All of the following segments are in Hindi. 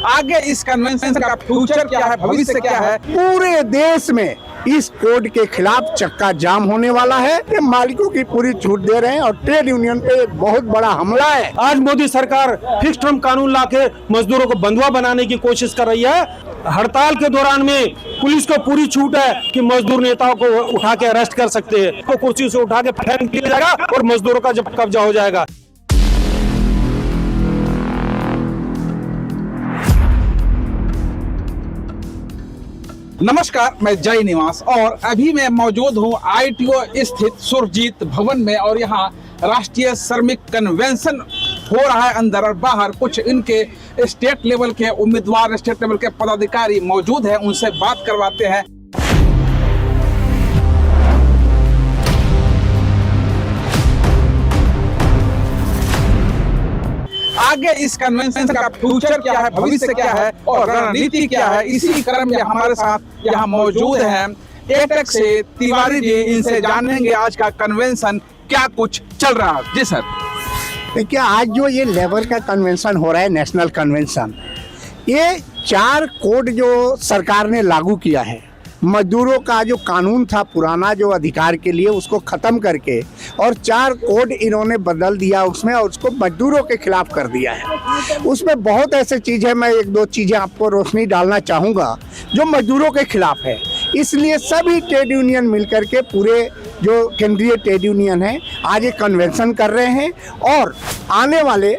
आगे इस कन्वेंशन का फ्यूचर क्या है, भविष्य क्या है। पूरे देश में इस कोड के खिलाफ चक्का जाम होने वाला है। ये मालिकों की पूरी छूट दे रहे हैं और ट्रेड यूनियन पे एक बहुत बड़ा हमला है। आज मोदी सरकार फिक्स टर्म कानून लाके मजदूरों को बंधुआ बनाने की कोशिश कर रही है। हड़ताल के दौरान में पुलिस को पूरी छूट है कि मजदूर नेताओं को उठा के अरेस्ट कर सकते हैं, तो कुर्सी से उठा के फेंक दिया जाएगा और मजदूरों का जब कब्जा हो जाएगा। नमस्कार, मैं जय निवास और अभी मैं मौजूद हूँ ITO स्थित सुरजीत भवन में और यहाँ राष्ट्रीय श्रमिक कन्वेंशन हो रहा है। अंदर और बाहर कुछ इनके स्टेट लेवल के उम्मीदवार, स्टेट लेवल के पदाधिकारी मौजूद हैं, उनसे बात करवाते हैं। आगे इस कन्वेंशन का फ्यूचर क्या है, भविष्य क्या है और रणनीति क्या है, इसी क्रम में हमारे साथ यहाँ मौजूद हैं एटेक से तिवारी जी। इनसे जानेंगे आज का कन्वेंशन क्या कुछ चल रहा है। जी सर। देखिए, आज जो ये लेबर का कन्वेंशन हो रहा है, नेशनल कन्वेंशन, ये 4 कोड जो सरकार ने लागू किया है, मजदूरों का जो कानून था पुराना जो अधिकार के लिए, उसको ख़त्म करके और 4 कोड इन्होंने बदल दिया उसमें और उसको मजदूरों के खिलाफ कर दिया है। उसमें बहुत ऐसे चीज़ है, मैं 1-2 चीज़ें आपको रोशनी डालना चाहूँगा जो मजदूरों के खिलाफ है। इसलिए सभी ट्रेड यूनियन मिलकर के, पूरे जो केंद्रीय ट्रेड यूनियन है, आज एक कन्वेंशन कर रहे हैं और आने वाले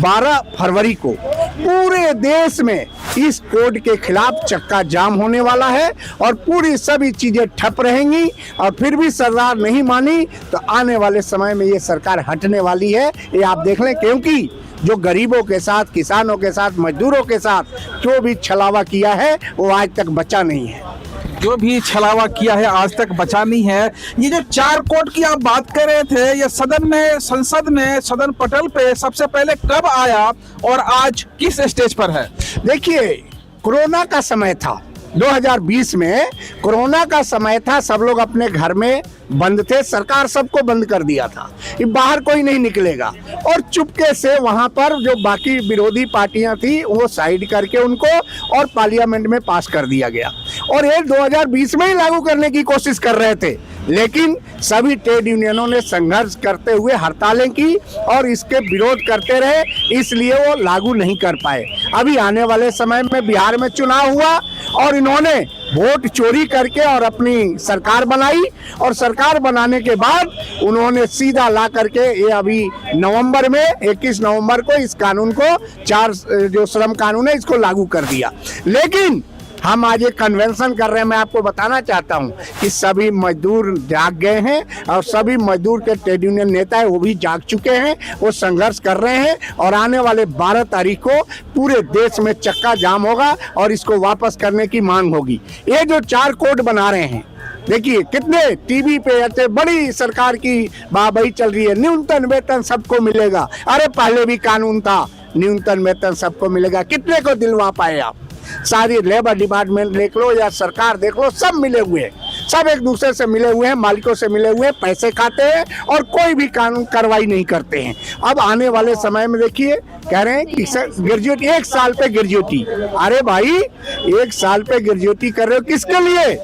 12 फरवरी को पूरे देश में इस कोड के खिलाफ चक्का जाम होने वाला है और पूरी सभी चीज़ें ठप रहेंगी। और फिर भी सरकार नहीं मानी तो आने वाले समय में ये सरकार हटने वाली है, ये आप देख लें। क्योंकि जो गरीबों के साथ, किसानों के साथ, मजदूरों के साथ जो भी छलावा किया है वो आज तक बचा नहीं है। जो भी छलावा किया है आज तक बचा नहीं है। ये जो 4 कोड की आप बात कर रहे थे, ये सदन में, संसद में, सदन पटल पे सबसे पहले कब आया और आज किस स्टेज पर है? देखिए, कोरोना का समय था, 2020 में कोरोना का समय था, सब लोग अपने घर में बंद थे, सरकार सबको बंद कर दिया था, ये बाहर कोई नहीं निकलेगा। और चुपके से वहाँ पर जो बाकी विरोधी पार्टियां थी वो साइड करके उनको और पार्लियामेंट में पास कर दिया गया और ये 2020 में ही लागू करने की कोशिश कर रहे थे। लेकिन सभी ट्रेड यूनियनों ने संघर्ष करते हुए हड़तालें की और इसके विरोध करते रहे, इसलिए वो लागू नहीं कर पाए। अभी आने वाले समय में बिहार में चुनाव हुआ और इन्होंने वोट चोरी करके और अपनी सरकार बनाई और सरकार बनाने के बाद उन्होंने सीधा ला करके ये अभी नवंबर में 21 नवंबर को इस कानून को 4 जो श्रम कानून है इसको लागू कर दिया। लेकिन हम आज एक कन्वेंशन कर रहे हैं। मैं आपको बताना चाहता हूं कि सभी मजदूर जाग गए हैं और सभी मजदूर के ट्रेड यूनियन नेता है वो भी जाग चुके हैं, वो संघर्ष कर रहे हैं और आने वाले 12 तारीख को पूरे देश में चक्का जाम होगा और इसको वापस करने की मांग होगी। ये जो 4 कोड बना रहे हैं, देखिए कितने टीवी पे ऐसे बड़ी सरकार की वाहवाही चल रही है, न्यूनतम वेतन सबको मिलेगा। अरे पहले भी कानून था, न्यूनतम वेतन सबको मिलेगा, कितने को दिलवा पाए आप? सारी लेबर डिपार्टमेंट देख लो या सरकार देख लो, सब मिले हुए हैं, सब एक दूसरे से मिले हुए हैं, मालिकों से मिले हुए हैं, पैसे खाते हैं और कोई भी कानून कार्रवाई नहीं करते हैं। अब आने वाले समय में देखिए कह रहे हैं कि ग्रेजुएटी 1 साल पे ग्रेजुएटी। अरे भाई 1 साल पे ग्रेजुएटी कर रहे हो किसके लिए?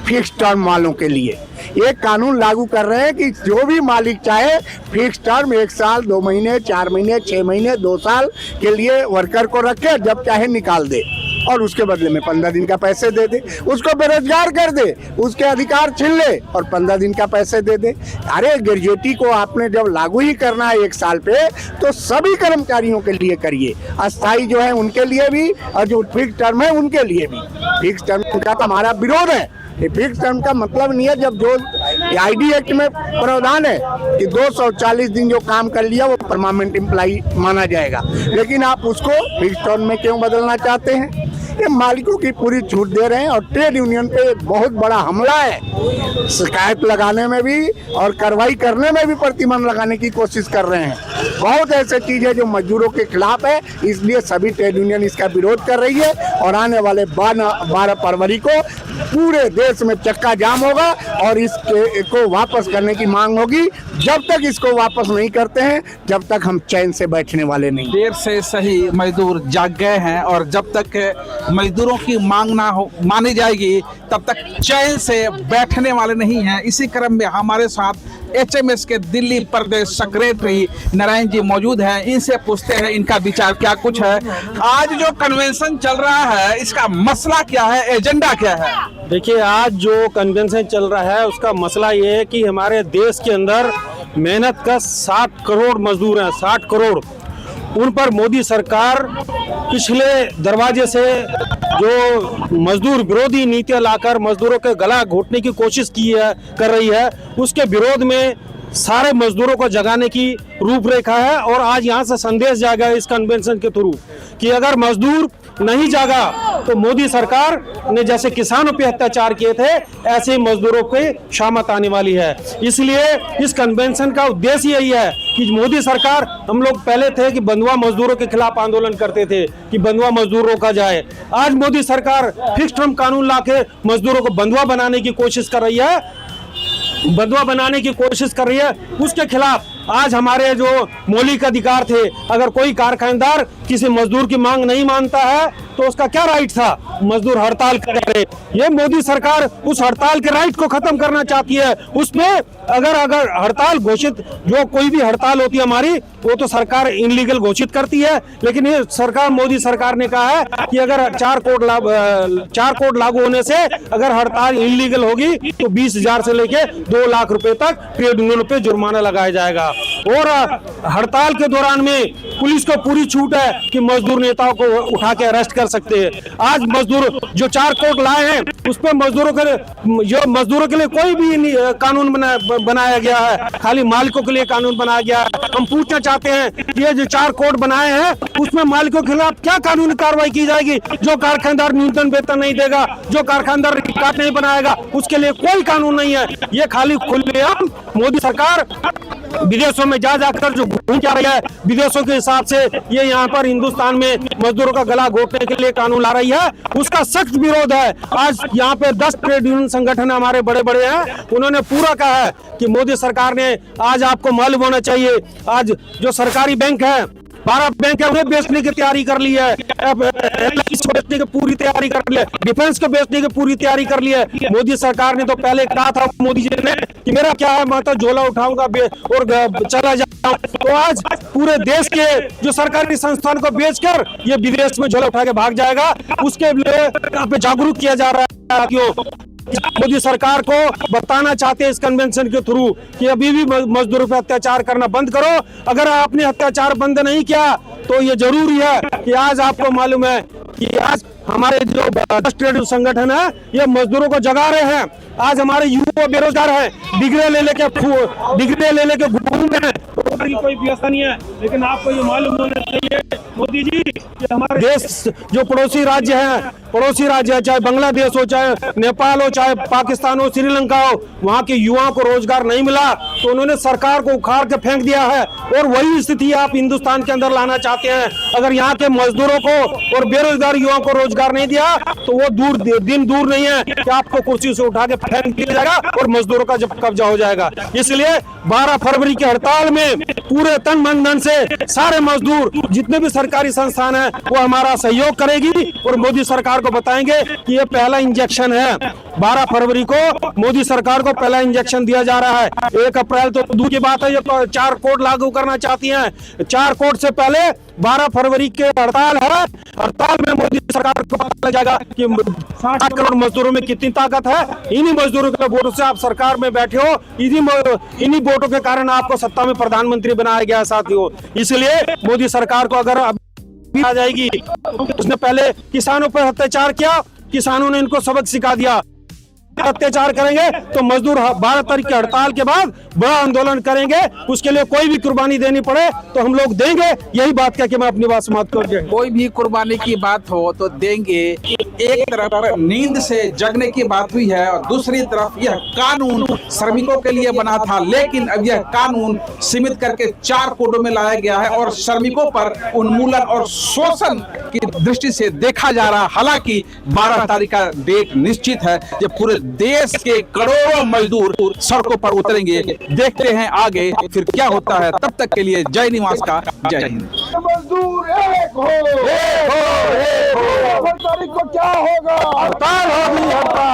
फिक्स टर्म वालों के लिए। ये कानून लागू कर रहे हैं कि जो भी मालिक चाहे फिक्स टर्म 1 साल, 2 महीने, 4 महीने, 6 महीने, 2 साल के लिए वर्कर को रखे, जब चाहे निकाल दे और उसके बदले में 15 दिन का पैसे दे दे, उसको बेरोजगार कर दे, उसके अधिकार छीन ले और 15 दिन का पैसे दे दे। अरे ग्रेजुएटी को आपने जब लागू ही करना है 1 साल पे तो सभी कर्मचारियों के लिए करिए, अस्थायी जो है उनके लिए भी और जो फिक्स टर्म है उनके लिए भी। फिक्स टर्म का तो हमारा विरोध है। ये फिक्स टर्म का मतलब नहीं है, जब जो ID एक्ट में प्रावधान है कि 240 दिन जो काम कर लिया वो परमानेंट एम्प्लॉई माना जाएगा, लेकिन आप उसको फिक्स टर्म में क्यों बदलना चाहते हैं? ये मालिकों की पूरी छूट दे रहे हैं और ट्रेड यूनियन पे बहुत बड़ा हमला है। शिकायत लगाने में भी और कार्रवाई करने में भी प्रतिबंध लगाने की कोशिश कर रहे हैं। बहुत ऐसे चीज है जो मजदूरों के खिलाफ है, इसलिए सभी ट्रेड यूनियन इसका विरोध कर रही है और आने वाले 12 फरवरी को पूरे देश में चक्का जाम होगा और इसको वापस करने की मांग होगी। जब तक इसको वापस नहीं करते हैं जब तक हम चैन से बैठने वाले नहीं। देर से सही मजदूर जाग गए हैं और जब तक मजदूरों की मांग ना हो मानी जाएगी तब तक चैन से बैठने वाले नहीं हैं। इसी क्रम में हमारे साथ HMS के दिल्ली प्रदेश सेक्रेटरी नारायण जी मौजूद हैं। इनसे पूछते हैं इनका विचार क्या कुछ है। आज जो कन्वेंशन चल रहा है इसका मसला क्या है, एजेंडा क्या है? देखिए, आज जो कन्वेंशन चल रहा है उसका मसला ये है कि हमारे देश के अंदर मेहनत का 60 करोड़ मजदूर हैं, 60 करोड़। उन पर मोदी सरकार पिछले दरवाजे से जो मजदूर विरोधी नीतियां लाकर मजदूरों के गला घोटने की कोशिश कर रही है, उसके विरोध में सारे मजदूरों को जगाने की रूपरेखा है। और आज यहाँ से संदेश जाएगा इस कन्वेंशन के थ्रू कि अगर मजदूर नहीं जागा तो मोदी सरकार ने जैसे किसानों पे अत्याचार किए थे ऐसे मजदूरों पे शामत आने वाली है। इसलिए इस कन्वेंशन का उद्देश्य यही है कि मोदी सरकार, हम लोग पहले थे कि बंधुआ मजदूरों के खिलाफ आंदोलन करते थे कि बंधुआ मजदूर रोका जाए। आज मोदी सरकार फिक्स टर्म कानून लाके मजदूरों को बंधुआ बनाने की कोशिश कर रही है, उसके खिलाफ आज हमारे जो मौलिक अधिकार थे, अगर कोई कारखानेदार किसी मजदूर की मांग नहीं मानता है तो उसका क्या राइट था, मजदूर हड़ताल करे। ये मोदी सरकार उस हड़ताल के राइट को खत्म करना चाहती है। उसमें अगर हड़ताल घोषित, जो कोई भी हड़ताल होती है हमारी, वो तो सरकार इनलीगल घोषित करती है। लेकिन ये सरकार, मोदी सरकार ने कहा है कि अगर 4 कोड लागू होने से अगर हड़ताल इनलीगल होगी तो 20,000 से लेके 2 लाख रुपए तक ट्रेड यूनियन पे जुर्माना लगाया जाएगा। और हड़ताल के दौरान में पुलिस को पूरी छूट है कि मजदूर नेताओं को उठा के अरेस्ट कर सकते हैं। आज मजदूर जो 4 कोड लाए हैं उस पर मजदूरों के लिए कोई भी कानून बनाया गया है, खाली मालिकों के लिए कानून बनाया गया है। हम पूछना चाहते हैं कि ये जो 4 कोड बनाए हैं उसमें मालिकों के खिलाफ क्या कानूनी कार्रवाई की जाएगी? जो कारखानेदार न्यूनतम वेतन नहीं देगा, जो कारखानेदार रिकॉर्ड नहीं बनाएगा, उसके लिए कोई कानून नहीं है। ये खाली खुलेआम मोदी सरकार विदेशों में जाकर जो घूम जा रही है, विदेशों के हिसाब से ये यहाँ पर हिंदुस्तान में मजदूरों का गला घोटने के लिए कानून ला रही है, उसका सख्त विरोध है। आज यहाँ पे 10 ट्रेड यूनियन संगठन हमारे बड़े बड़े हैं, उन्होंने पूरा कहा है कि मोदी सरकार ने, आज आपको मालूम होना चाहिए, आज जो सरकारी बैंक है, 12 बैंक है, उन्हें बेचने की तैयारी कर ली है, बेचने की पूरी तैयारी कर ली है, डिफेंस को बेचने की पूरी तैयारी कर ली है। मोदी सरकार ने तो पहले कहा था, मोदी जी ने, कि मेरा क्या है, मैं तो झोला उठाऊंगा और चला जाऊंगा। तो आज पूरे देश के जो सरकारी संस्थान को बेचकर ये विदेश में झोला उठा के भाग जाएगा, उसके लिए यहाँ पे जागरूक किया जा रहा है। मोदी सरकार को बताना चाहते हैं इस कन्वेंशन के थ्रू कि अभी भी मजदूरों पर अत्याचार करना बंद करो। अगर आपने अत्याचार बंद नहीं किया तो ये जरूरी है कि आज आपको मालूम है कि आज हमारे जो 10 ट्रेड संगठन है ये मजदूरों को जगा रहे हैं। आज हमारे युवा बेरोजगार हैं, डिग्री ले लेके घूम रहे हैं, कोई व्यवस्था नहीं है। लेकिन आपको ये मालूम होना चाहिए मोदी जी कि हमारे देश जो पड़ोसी राज्य है, चाहे बांग्लादेश हो, चाहे नेपाल हो, चाहे पाकिस्तान हो, श्रीलंका हो, वहाँ के युवाओं को रोजगार नहीं मिला तो उन्होंने सरकार को उखाड़ के फेंक दिया है। और वही स्थिति आप हिंदुस्तान के अंदर लाना चाहते हैं। अगर यहाँ के मजदूरों को और बेरोजगार युवाओं को रोजगार नहीं दिया तो वो दिन दूर नहीं है कि आपको कुर्सी से उठा के फेंक दिया जाएगा और मजदूरों का जब कब्जा हो जाएगा। इसलिए 12 फरवरी की हड़ताल में पूरे तन मन धन से सारे मजदूर, जितने भी सरकारी संस्थान है, वो हमारा सहयोग करेगी और मोदी सरकार को बताएंगे कि ये पहला इंजेक्शन है। 12 फरवरी को मोदी सरकार को पहला इंजेक्शन दिया जा रहा है। 1 अप्रैल तो दूर की बात है, ये 4 कोड लागू करना चाहती हैं। 4 कोड से पहले 12 फरवरी के हड़ताल है। हड़ताल में मोदी सरकार को पता लग जाएगा कि 60 करोड़ मजदूरों में कितनी ताकत है। इन्हीं मजदूरों के वोटों से आप सरकार में बैठे हो, इन्हीं वोटों के कारण आपको सत्ता में प्रधानमंत्री बनाया गया साथियों। इसलिए मोदी सरकार को अगर अभी आ जाएगी, उसने पहले किसानों पर अत्याचार किया, किसानों ने इनको सबक सिखा दिया। अत्याचार करेंगे तो मजदूर 12 तारीख की हड़ताल के बाद बड़ा आंदोलन करेंगे। उसके लिए कोई भी कुर्बानी देनी पड़े तो हम लोग देंगे। यही बात कह के मैं अपनी बात समाप्त कर दूंगा। कोई भी कुर्बानी की बात हो तो देंगे। एक तरफ नींद से जगने की बात हुई है और दूसरी तरफ यह कानून श्रमिकों के लिए बना था, लेकिन अब यह कानून सीमित करके 4 कोडों में लाया गया है और श्रमिकों पर उन्मूलन और शोषण की दृष्टि से देखा जा रहा। हालांकि 12 तारीख का डेट निश्चित है जब पूरे देश के करोड़ों मजदूर सड़कों पर उतरेंगे। देखते हैं आगे फिर क्या होता है। तब तक के लिए जय निवास का जय हिंद। मजदूर एक हो, 12 तारीख को क्या होगा? हड़ताल होगी, हड़ताल।